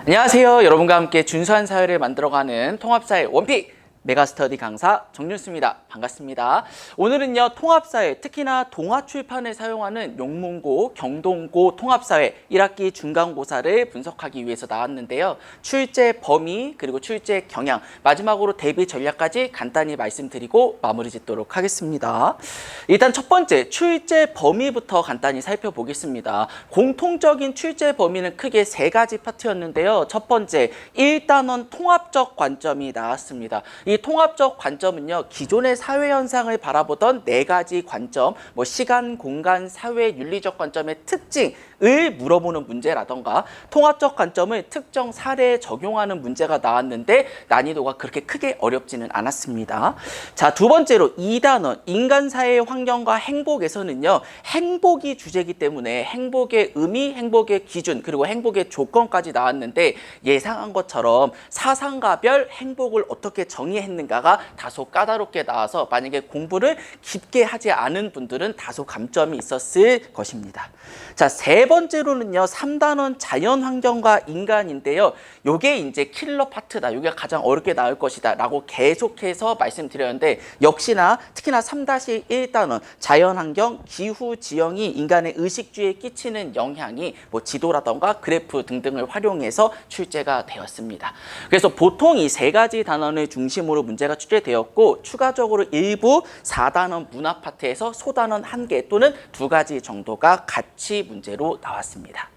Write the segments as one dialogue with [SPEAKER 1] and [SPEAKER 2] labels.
[SPEAKER 1] 안녕하세요. 여러분과 함께 준수한 사회를 만들어가는 통합사회 원픽 메가스터디 강사 정윤수입니다. 반갑습니다. 오늘은요, 통합사회, 특히나 동아출판을 사용하는 용문고, 경동고 통합사회 1학기 중간고사를 분석하기 위해서 나왔는데요. 출제 범위, 그리고 출제 경향, 마지막으로 대비 전략까지 간단히 말씀드리고 마무리 짓도록 하겠습니다. 일단 첫 번째, 출제 범위부터 간단히 살펴보겠습니다. 공통적인 출제 범위는 크게 세 가지 파트였는데요. 첫 번째, 1단원 통합적 관점이 나왔습니다. 이 통합적 관점은요, 기존의 사회 현상을 바라보던 네 가지 관점, 시간, 공간, 사회, 윤리적 관점의 특징을 물어보는 문제라던가, 통합적 관점을 특정 사례에 적용하는 문제가 나왔는데 난이도가 그렇게 크게 어렵지는 않았습니다. 자, 두 번째로 2단원 인간 사회의 환경과 행복에서는요, 행복이 주제이기 때문에 행복의 의미, 행복의 기준, 그리고 행복의 조건까지 나왔는데 예상한 것처럼 사상가별 행복을 어떻게 정의했는가가 다소 까다롭게 나와서 만약에 공부를 깊게 하지 않은 분들은 다소 감점이 있었을 것입니다. 자, 세 번째로는요, 3단원 자연환경과 인간인데요. 요게 이제 킬러 파트다. 요게 가장 어렵게 나올 것이다. 라고 계속해서 말씀드렸는데 역시나 특히나 3-1단원 자연환경, 기후, 지형이 인간의 의식주에 끼치는 영향이 지도라던가 그래프 등등을 활용해서 출제가 되었습니다. 그래서 보통 이 세 가지 단원을 중심으로 문제가 출제되었고 추가적으로 일부 4단원 문학 파트에서 소단원 1개 또는 2가지 정도가 같이 문제로 나왔습니다.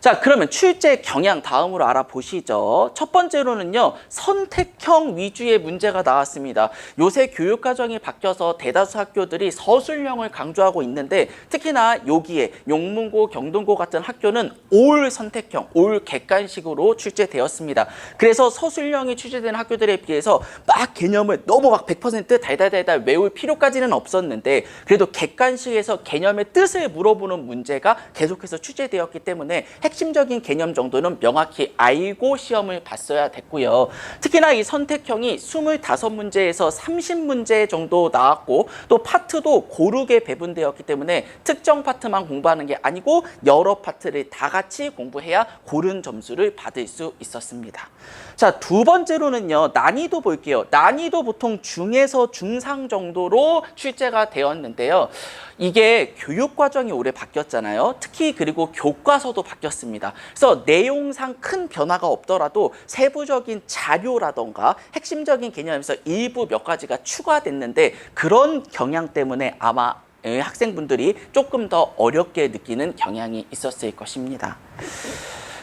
[SPEAKER 1] 자, 그러면 출제 경향 다음으로 알아보시죠. 첫 번째로는요, 선택형 위주의 문제가 나왔습니다. 요새 교육과정이 바뀌어서 대다수 학교들이 서술형을 강조하고 있는데 특히나 여기에 용문고, 경동고 같은 학교는 올 선택형, 올 객관식으로 출제되었습니다. 그래서 서술형이 출제되는 학교들에 비해서 막 개념을 너무 100% 달달달달 외울 필요까지는 없었는데 그래도 객관식에서 개념의 뜻을 물어보는 문제가 계속해서 출제되었기 때문에 핵심적인 개념 정도는 명확히 알고 시험을 봤어야 됐고요. 특히나 이 선택형이 25문제에서 30문제 정도 나왔고 또 파트도 고르게 배분되었기 때문에 특정 파트만 공부하는 게 아니고 여러 파트를 다 같이 공부해야 고른 점수를 받을 수 있었습니다. 자, 두 번째로는요, 난이도 볼게요. 난이도 보통 중에서 중상 정도로 출제가 되었는데요. 이게 교육과정이 올해 바뀌었잖아요. 특히 그리고 교과서도 바뀌었습니다. 그래서 내용상 큰 변화가 없더라도 세부적인 자료라던가 핵심적인 개념에서 일부 몇 가지가 추가됐는데 그런 경향 때문에 아마 학생분들이 조금 더 어렵게 느끼는 경향이 있었을 것입니다.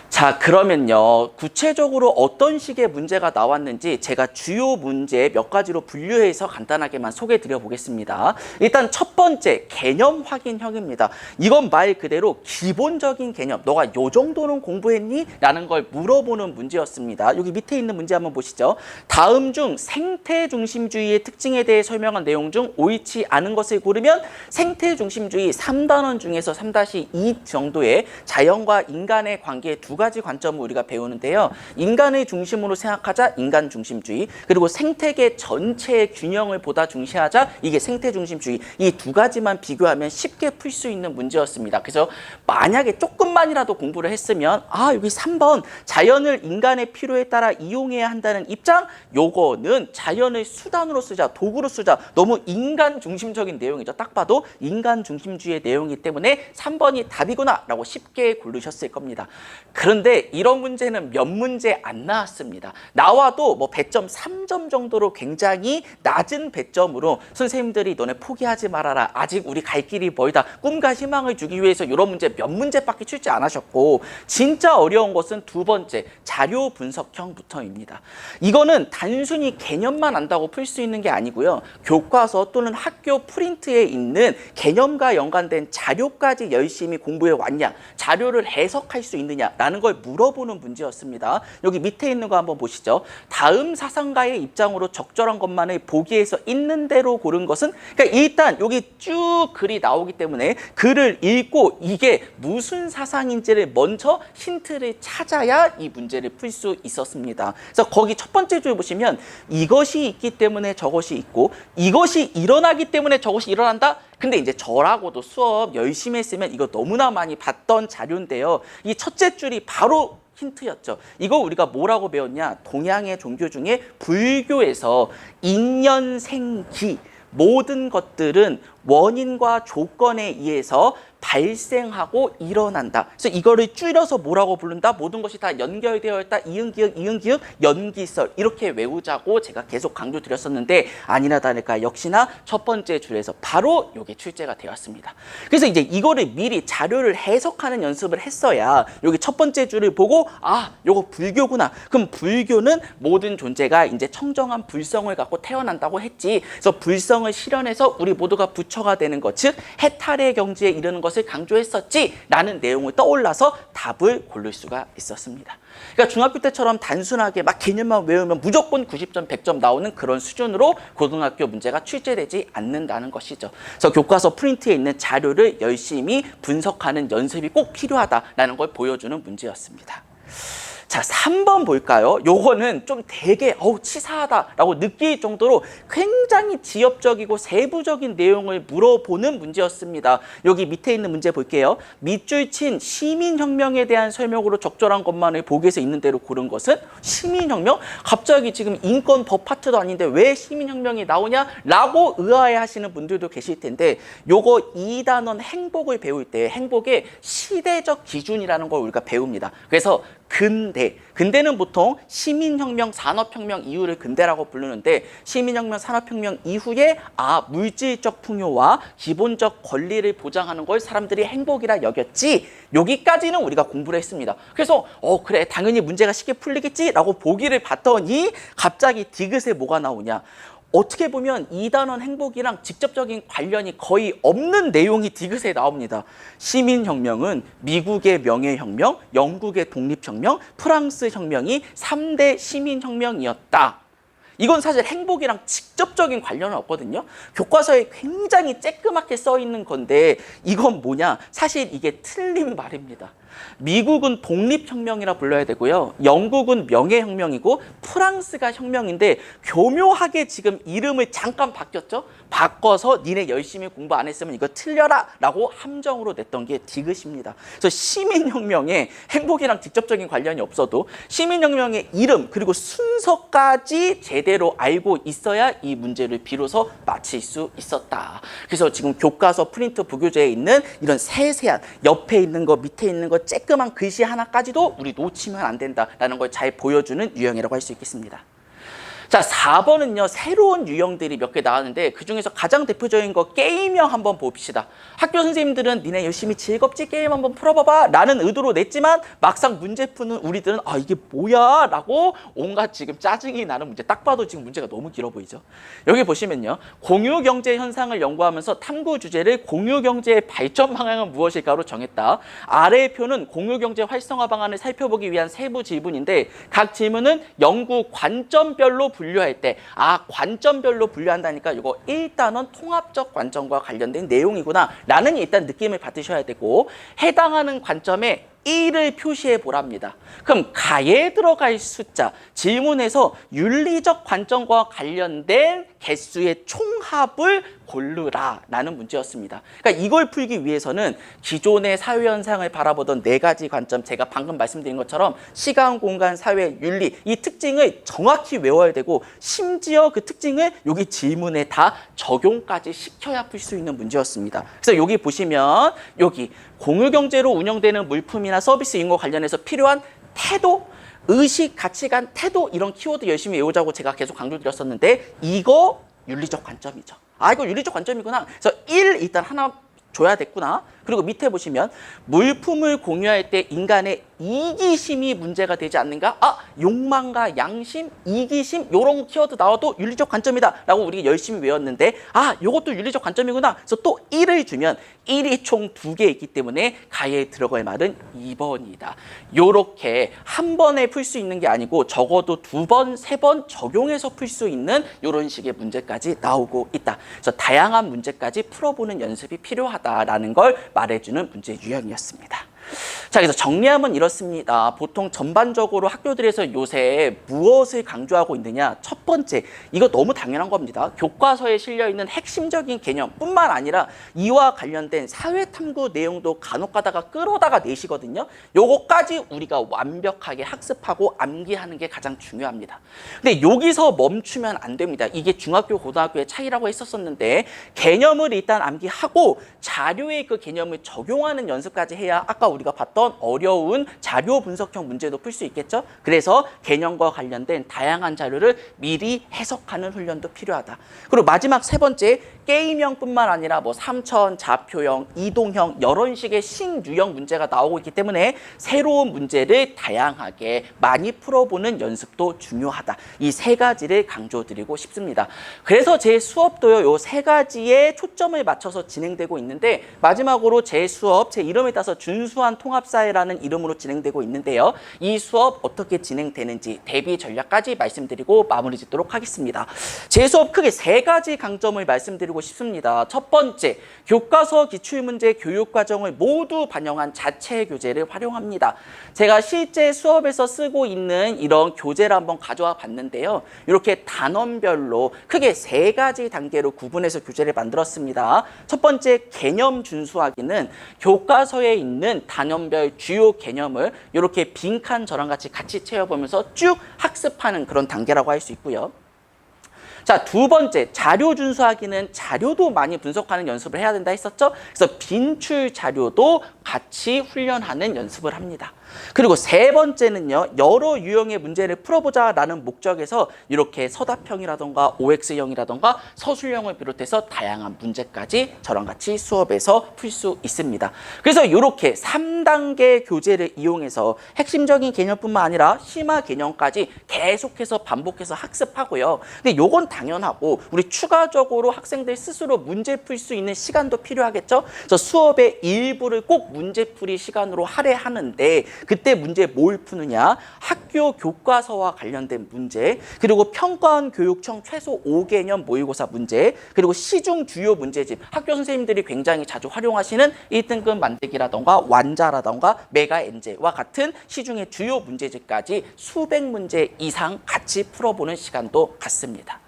[SPEAKER 1] 자, 그러면요, 구체적으로 어떤 식의 문제가 나왔는지 제가 주요 문제 몇 가지로 분류해서 간단하게만 소개해 드려 보겠습니다. 일단 첫 번째, 개념 확인형입니다. 이건 말 그대로 기본적인 개념, 너가 요 정도는 공부했니? 라는 걸 물어보는 문제였습니다. 여기 밑에 있는 문제 한번 보시죠. 다음 중 생태 중심주의의 특징에 대해 설명한 내용 중 옳지 않은 것을 고르면 생태 중심주의 3단원 중에서 3-2 정도의 자연과 인간의 관계의 두 가지 관점을 우리가 배우는데요. 인간을 중심으로 생각하자 인간 중심주의, 그리고 생태계 전체의 균형을 보다 중시하자 이게 생태 중심주의. 이 두 가지만 비교하면 쉽게 풀 수 있는 문제였습니다. 그래서 만약에 조금만이라도 공부를 했으면 여기 3번 자연을 인간의 필요에 따라 이용해야 한다는 입장, 요거는 자연을 수단으로 쓰자, 도구로 쓰자. 너무 인간 중심적인 내용이죠. 딱 봐도 인간 중심주의의 내용이기 때문에 3번이 답이구나 라고 쉽게 고르셨을 겁니다. 그런데 이런 문제는 몇 문제 안 나왔습니다. 나와도 배점 3점 정도로 굉장히 낮은 배점으로 선생님들이 너네 포기하지 말아라. 아직 우리 갈 길이 멀다. 꿈과 희망을 주기 위해서 이런 문제 몇 문제밖에 출제 안 하셨고 진짜 어려운 것은 두 번째, 자료 분석형부터입니다. 이거는 단순히 개념만 안다고 풀 수 있는 게 아니고요. 교과서 또는 학교 프린트에 있는 개념과 연관된 자료까지 열심히 공부해 왔냐, 자료를 해석할 수 있느냐라는 걸 물어보는 문제였습니다. 여기 밑에 있는 거 한번 보시죠. 다음 사상가의 입장으로 적절한 것만을 보기에서 있는 대로 고른 것은, 그러니까 일단 여기 쭉 글이 나오기 때문에 글을 읽고 이게 무슨 사상인지를 먼저 힌트를 찾아야 이 문제를 풀 수 있었습니다. 그래서 거기 첫 번째 줄 보시면 이것이 있기 때문에 저것이 있고 이것이 일어나기 때문에 저것이 일어난다? 근데 이제 저라고도 수업 열심히 했으면 이거 너무나 많이 봤던 자료인데요. 이 첫째 줄이 바로 힌트였죠. 이거 우리가 뭐라고 배웠냐? 동양의 종교 중에 불교에서 인연생기, 모든 것들은 원인과 조건에 의해서 발생하고 일어난다. 그래서 이거를 줄여서 뭐라고 부른다? 모든 것이 다 연결되어 있다. 이응기응, 이응기응, 연기설. 이렇게 외우자고 제가 계속 강조드렸었는데 아니나 다를까 역시나 첫 번째 줄에서 바로 이게 출제가 되었습니다. 그래서 이제 이거를 미리 자료를 해석하는 연습을 했어야 여기 첫 번째 줄을 보고 요거 불교구나. 그럼 불교는 모든 존재가 이제 청정한 불성을 갖고 태어난다고 했지. 그래서 불성을 실현해서 우리 모두가 부처가 되는 것, 즉 해탈의 경지에 이르는 것을 강조했었지라는 내용을 떠올라서 답을 고를 수가 있었습니다. 그러니까 중학교 때처럼 단순하게 막 개념만 외우면 무조건 90점, 100점 나오는 그런 수준으로 고등학교 문제가 출제되지 않는다는 것이죠. 그래서 교과서 프린트에 있는 자료를 열심히 분석하는 연습이 꼭 필요하다라는 걸 보여주는 문제였습니다. 자, 3번 볼까요? 요거는 좀 되게 치사하다라고 느낄 정도로 굉장히 지엽적이고 세부적인 내용을 물어보는 문제였습니다. 여기 밑에 있는 문제 볼게요. 밑줄 친 시민혁명에 대한 설명으로 적절한 것만을 보기에서 있는 대로 고른 것은 시민혁명? 갑자기 지금 인권법 파트도 아닌데 왜 시민혁명이 나오냐라고 의아해하시는 분들도 계실 텐데 요거 2단원 행복을 배울 때 행복의 시대적 기준이라는 걸 우리가 배웁니다. 그래서 근대는 보통 시민혁명, 산업혁명 이후를 근대라고 부르는데 시민혁명, 산업혁명 이후에 물질적 풍요와 기본적 권리를 보장하는 걸 사람들이 행복이라 여겼지. 여기까지는 우리가 공부를 했습니다. 그래서 그래 당연히 문제가 쉽게 풀리겠지라고 보기를 봤더니 갑자기 디귿에 뭐가 나오냐. 어떻게 보면 2단원 행복이랑 직접적인 관련이 거의 없는 내용이 디귿에 나옵니다. 시민혁명은 미국의 명예혁명, 영국의 독립혁명, 프랑스 혁명이 3대 시민혁명이었다. 이건 사실 행복이랑 직접적인 관련은 없거든요. 교과서에 굉장히 쬐끄맣게 써 있는 건데 이건 뭐냐? 사실 이게 틀린 말입니다. 미국은 독립혁명이라 불러야 되고요. 영국은 명예혁명이고 프랑스가 혁명인데 교묘하게 지금 이름을 잠깐 바뀌었죠. 바꿔서 니네 열심히 공부 안 했으면 이거 틀려라 라고 함정으로 냈던 게 디귿입니다. 그래서 시민혁명에 행복이랑 직접적인 관련이 없어도 시민혁명의 이름 그리고 순서까지 제대로 알고 있어야 이 문제를 비로소 맞힐 수 있었다. 그래서 지금 교과서 프린트 부교재에 있는 이런 세세한 옆에 있는 거 밑에 있는 거 쬐끄만 글씨 하나까지도 우리 놓치면 안 된다라는 걸 잘 보여주는 유형이라고 할 수 있겠습니다. 자, 4번은요. 새로운 유형들이 몇 개 나왔는데 그중에서 가장 대표적인 거 게임형 한번 봅시다. 학교 선생님들은 니네 열심히 즐겁지 게임 한번 풀어봐봐 라는 의도로 냈지만 막상 문제 푸는 우리들은 이게 뭐야 라고 온갖 지금 짜증이 나는 문제. 딱 봐도 지금 문제가 너무 길어 보이죠. 여기 보시면요. 공유경제 현상을 연구하면서 탐구 주제를 공유경제의 발전 방향은 무엇일까로 정했다. 아래의 표는 공유경제 활성화 방안을 살펴보기 위한 세부 질문인데 각 질문은 연구 관점별로 분류할 때 관점별로 분류한다니까 이거 1단원 통합적 관점과 관련된 내용이구나 라는 일단 느낌을 받으셔야 되고 해당하는 관점에 1을 표시해 보랍니다. 그럼 가에 들어갈 숫자, 질문에서 윤리적 관점과 관련된 개수의 총합을 고르라 라는 문제였습니다. 그러니까 이걸 풀기 위해서는 기존의 사회현상을 바라보던 4가지 관점, 제가 방금 말씀드린 것처럼 시간, 공간, 사회, 윤리 이 특징을 정확히 외워야 되고 심지어 그 특징을 여기 질문에 다 적용까지 시켜야 풀 수 있는 문제였습니다. 그래서 여기 보시면 여기 공유경제로 운영되는 물품이나 서비스 이용과 관련해서 필요한 태도, 의식, 가치관, 태도 이런 키워드 열심히 외우자고 제가 계속 강조드렸었는데 이거 윤리적 관점이죠. 이거 윤리적 관점이구나. 그래서 1 일단 하나 줘야 됐구나. 그리고 밑에 보시면 물품을 공유할 때 인간의 이기심이 문제가 되지 않는가? 욕망과 양심, 이기심 이런 키워드 나와도 윤리적 관점이다 라고 우리가 열심히 외웠는데 이것도 윤리적 관점이구나. 그래서 또 1을 주면 1이 총 2개 있기 때문에 가에 들어갈 말은 2번이다. 요렇게 한 번에 풀 수 있는 게 아니고 적어도 2번, 3번 적용해서 풀 수 있는 이런 식의 문제까지 나오고 있다. 그래서 다양한 문제까지 풀어보는 연습이 필요하다라는 걸 말해주는 문제 유형이었습니다. 자, 그래서 정리하면 이렇습니다. 보통 전반적으로 학교들에서 요새 무엇을 강조하고 있느냐? 첫 번째, 이거 너무 당연한 겁니다. 교과서에 실려 있는 핵심적인 개념뿐만 아니라 이와 관련된 사회탐구 내용도 간혹 가다가 끌어다가 내시거든요. 요거까지 우리가 완벽하게 학습하고 암기하는 게 가장 중요합니다. 근데 여기서 멈추면 안 됩니다. 이게 중학교, 고등학교의 차이라고 했었었는데 개념을 일단 암기하고 자료에 그 개념을 적용하는 연습까지 해야 아까 우리가 봤던 어려운 자료 분석형 문제도 풀 수 있겠죠. 그래서 개념과 관련된 다양한 자료를 미리 해석하는 훈련도 필요하다. 그리고 마지막 세 번째, 게임형뿐만 아니라 뭐 삼천, 좌표형, 이동형 이런 식의 신유형 문제가 나오고 있기 때문에 새로운 문제를 다양하게 많이 풀어보는 연습도 중요하다. 이 세 가지를 강조드리고 싶습니다. 그래서 제 수업도요, 요 세 가지에 초점을 맞춰서 진행되고 있는데 마지막으로 제 수업, 제 이름에 따서 준수한 통합사회라는 이름으로 진행되고 있는데요. 이 수업 어떻게 진행되는지 대비 전략까지 말씀드리고 마무리 짓도록 하겠습니다. 제 수업 크게 세 가지 강점을 말씀드리고 싶습니다. 첫 번째, 교과서 기출문제 교육과정을 모두 반영한 자체 교재를 활용합니다. 제가 실제 수업에서 쓰고 있는 이런 교재를 한번 가져와 봤는데요. 이렇게 단원별로 크게 세 가지 단계로 구분해서 교재를 만들었습니다. 첫 번째, 개념 준수하기는 교과서에 있는 단원별 주요 개념을 이렇게 빈칸 저랑 같이 채워보면서 쭉 학습하는 그런 단계라고 할 수 있고요. 자, 두 번째, 자료 준수하기는 자료도 많이 분석하는 연습을 해야 된다 했었죠? 그래서 빈출 자료도 같이 훈련하는 연습을 합니다. 그리고 세 번째는요, 여러 유형의 문제를 풀어보자라는 목적에서 이렇게 서답형이라던가 OX형이라던가 서술형을 비롯해서 다양한 문제까지 저랑 같이 수업에서 풀 수 있습니다. 그래서 이렇게 3단계 교재를 이용해서 핵심적인 개념뿐만 아니라 심화 개념까지 계속해서 반복해서 학습하고요. 근데 요건 당연하고 우리 추가적으로 학생들 스스로 문제 풀 수 있는 시간도 필요하겠죠? 그래서 수업의 일부를 꼭 문제풀이 시간으로 할애하는데 그때 문제 뭘 푸느냐? 학교 교과서와 관련된 문제, 그리고 평가원 교육청 최소 5개년 모의고사 문제, 그리고 시중 주요 문제집, 학교 선생님들이 굉장히 자주 활용하시는 1등급 만들기라던가 완자라던가 메가 엔제와 같은 시중의 주요 문제집까지 수백 문제 이상 같이 풀어보는 시간도 갖습니다.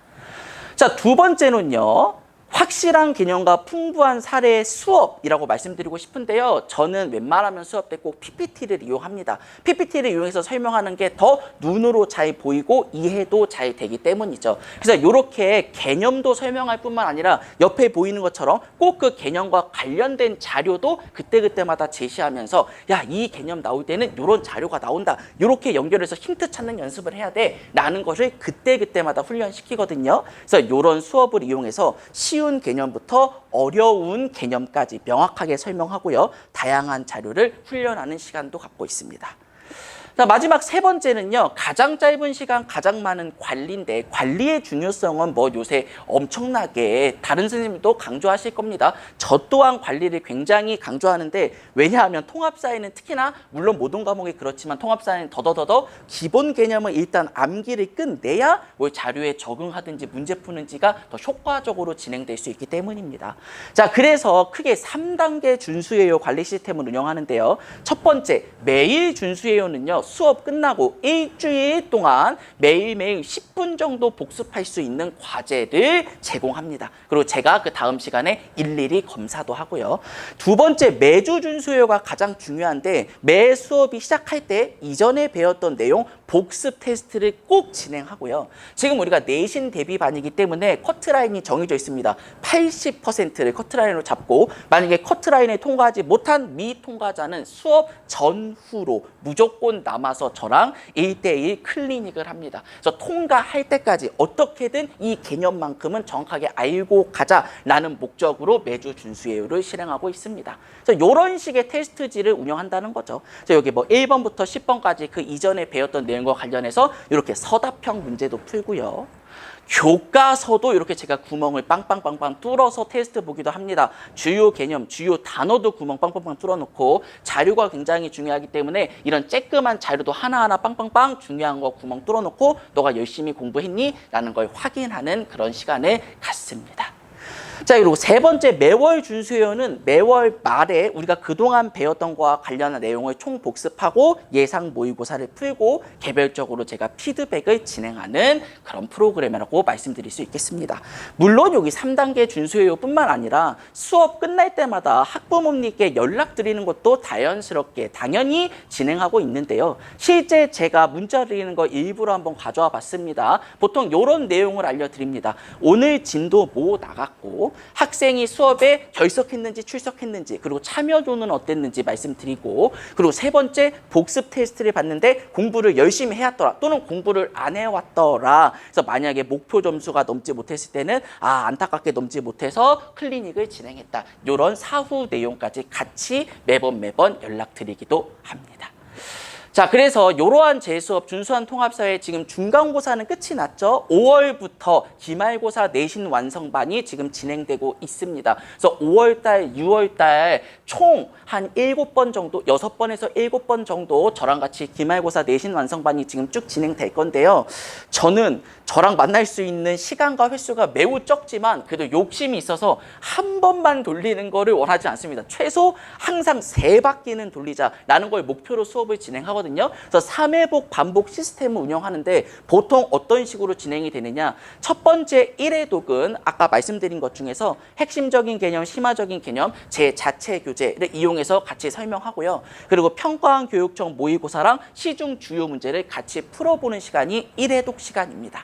[SPEAKER 1] 자, 두 번째는요. 확실한 개념과 풍부한 사례 수업이라고 말씀드리고 싶은데요. 저는 웬만하면 수업 때 꼭 PPT를 이용합니다. PPT를 이용해서 설명하는 게 더 눈으로 잘 보이고 이해도 잘 되기 때문이죠. 그래서 이렇게 개념도 설명할 뿐만 아니라 옆에 보이는 것처럼 꼭 그 개념과 관련된 자료도 그때그때마다 제시하면서 야, 이 개념 나올 때는 이런 자료가 나온다. 이렇게 연결해서 힌트 찾는 연습을 해야 돼. 라는 것을 그때그때마다 훈련시키거든요. 그래서 이런 수업을 이용해서 쉬운 개념부터 어려운 개념까지 명확하게 설명하고요. 다양한 자료를 훈련하는 시간도 갖고 있습니다. 자, 마지막 세 번째는요. 가장 짧은 시간 가장 많은 관리인데 관리의 중요성은 뭐 요새 엄청나게 다른 선생님도 강조하실 겁니다. 저 또한 관리를 굉장히 강조하는데 왜냐하면 통합사회는 특히나 물론 모든 과목이 그렇지만 통합사회는 더더더더 기본 개념을 일단 암기를 끝내야 뭐 자료에 적응하든지 문제 푸는지가 더 효과적으로 진행될 수 있기 때문입니다. 자, 그래서 크게 3단계 준수예요 관리 시스템을 운영하는데요. 첫 번째, 매일 준수예요는요. 수업 끝나고 일주일 동안 매일매일 10분 정도 복습할 수 있는 과제를 제공합니다. 그리고 제가 그 다음 시간에 일일이 검사도 하고요. 두 번째, 매주 준수요가 가장 중요한데 매 수업이 시작할 때 이전에 배웠던 내용 복습 테스트를 꼭 진행하고요. 지금 우리가 내신 대비반이기 때문에 커트라인이 정해져 있습니다. 80%를 커트라인으로 잡고 만약에 커트라인을 통과하지 못한 미통과자는 수업 전후로 무조건 남아서 저랑 1대1 클리닉을 합니다. 그래서 통과할 때까지 어떻게든 이 개념만큼은 정확하게 알고 가자라는 목적으로 매주 준수예요를 실행하고 있습니다. 그래서 이런 식의 테스트지를 운영한다는 거죠. 그래서 여기 뭐 1번부터 10번까지 그 이전에 배웠던 내용과 관련해서 이렇게 서답형 문제도 풀고요. 교과서도 이렇게 제가 구멍을 빵빵빵빵 뚫어서 테스트 보기도 합니다. 주요 개념, 주요 단어도 구멍 빵빵빵 뚫어놓고 자료가 굉장히 중요하기 때문에 이런 쬐끄만 자료도 하나하나 빵빵빵 중요한 거 구멍 뚫어놓고 너가 열심히 공부했니? 라는 걸 확인하는 그런 시간을 갖습니다. 자, 그리고 세 번째 매월 준수회원은 매월 말에 우리가 그동안 배웠던 거와 관련한 내용을 총 복습하고 예상 모의고사를 풀고 개별적으로 제가 피드백을 진행하는 그런 프로그램이라고 말씀드릴 수 있겠습니다. 물론 여기 3단계 준수회원뿐만 아니라 수업 끝날 때마다 학부모님께 연락드리는 것도 자연스럽게 당연히 진행하고 있는데요. 실제 제가 문자 드리는 거 일부러 한번 가져와 봤습니다. 보통 이런 내용을 알려드립니다. 오늘 진도 뭐 나갔고 학생이 수업에 결석했는지 출석했는지 그리고 참여도는 어땠는지 말씀드리고 그리고 세 번째 복습 테스트를 봤는데 공부를 열심히 해왔더라 또는 공부를 안 해왔더라. 그래서 만약에 목표 점수가 넘지 못했을 때는 안타깝게 넘지 못해서 클리닉을 진행했다. 이런 사후 내용까지 같이 매번 연락드리기도 합니다. 자, 그래서 이러한 재수업 준수한 통합사회 지금 중간고사는 끝이 났죠. 5월부터 기말고사 내신 완성반이 지금 진행되고 있습니다. 그래서 5월달, 6월달 총 한 7번 정도, 6번에서 7번 정도 저랑 같이 기말고사 내신 완성반이 지금 쭉 진행될 건데요. 저는 저랑 만날 수 있는 시간과 횟수가 매우 적지만 그래도 욕심이 있어서 한 번만 돌리는 거를 원하지 않습니다. 최소 항상 3바퀴는 돌리자라는 걸 목표로 수업을 진행하거든요. 그래서 3회복 반복 시스템을 운영하는데 보통 어떤 식으로 진행이 되느냐. 첫 번째 1회독은 아까 말씀드린 것 중에서 핵심적인 개념, 심화적인 개념, 제 자체 교재를 이용해서 같이 설명하고요. 그리고 평가원 교육청 모의고사랑 시중 주요 문제를 같이 풀어보는 시간이 1회독 시간입니다.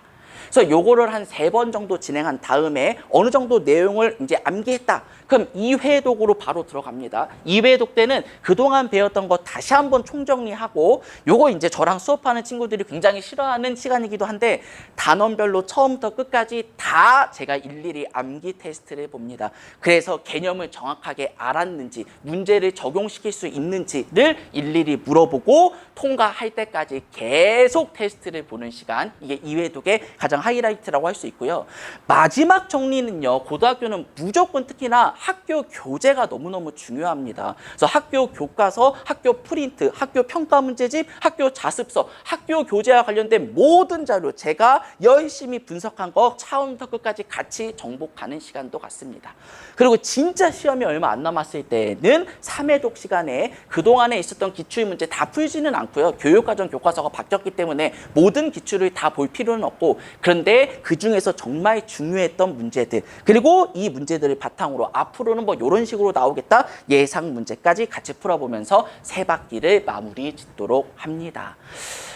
[SPEAKER 1] 그래서 요거를 한 3번 정도 진행한 다음에 어느 정도 내용을 이제 암기했다. 그럼 2회독으로 바로 들어갑니다. 2회독 때는 그동안 배웠던 거 다시 한번 총정리하고 요거 이제 저랑 수업하는 친구들이 굉장히 싫어하는 시간이기도 한데 단원별로 처음부터 끝까지 다 제가 일일이 암기 테스트를 봅니다. 그래서 개념을 정확하게 알았는지 문제를 적용시킬 수 있는지를 일일이 물어보고 통과할 때까지 계속 테스트를 보는 시간. 이게 2회독의 가장 하이라이트라고 할 수 있고요. 마지막 정리는요. 고등학교는 무조건 특히나 학교 교재가 너무너무 중요합니다. 그래서 학교 교과서, 학교 프린트, 학교 평가 문제집, 학교 자습서, 학교 교재와 관련된 모든 자료 제가 열심히 분석한 거 처음부터 끝까지 같이 정복하는 시간도 같습니다. 그리고 진짜 시험이 얼마 안 남았을 때는 3회독 시간에 그동안에 있었던 기출문제 다 풀지는 않고요. 교육과정 교과서가 바뀌었기 때문에 모든 기출을 다 볼 필요는 없고 그런데 그중에서 정말 중요했던 문제들 그리고 이 문제들을 바탕으로 앞으로는 뭐 이런 식으로 나오겠다 예상 문제까지 같이 풀어보면서 3바퀴를 마무리 짓도록 합니다.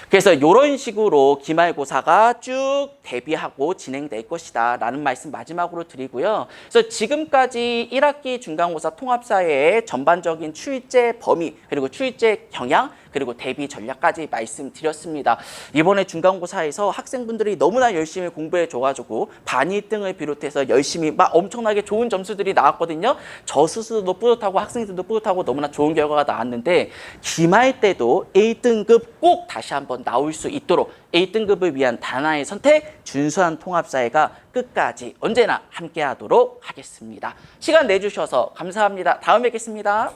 [SPEAKER 1] 그래서 이런 식으로 기말고사가 쭉 대비하고 진행될 것이다 라는 말씀 마지막으로 드리고요. 그래서 지금까지 1학기 중간고사 통합사회의 전반적인 출제 범위 그리고 출제 경향 그리고 대비 전략까지 말씀드렸습니다. 이번에 중간고사에서 학생분들이 너무나 열심히 공부해줘가지고 반 1등을 비롯해서 열심히 막 엄청나게 좋은 점수들이 나왔거든요. 저 스스로도 뿌듯하고 학생들도 뿌듯하고 너무나 좋은 결과가 나왔는데 기말 때도 1등급 꼭 다시 한번 나올 수 있도록 1등급을 위한 단아의 선택 준수한 통합사회가 끝까지 언제나 함께하도록 하겠습니다. 시간 내주셔서 감사합니다. 다음에 뵙겠습니다.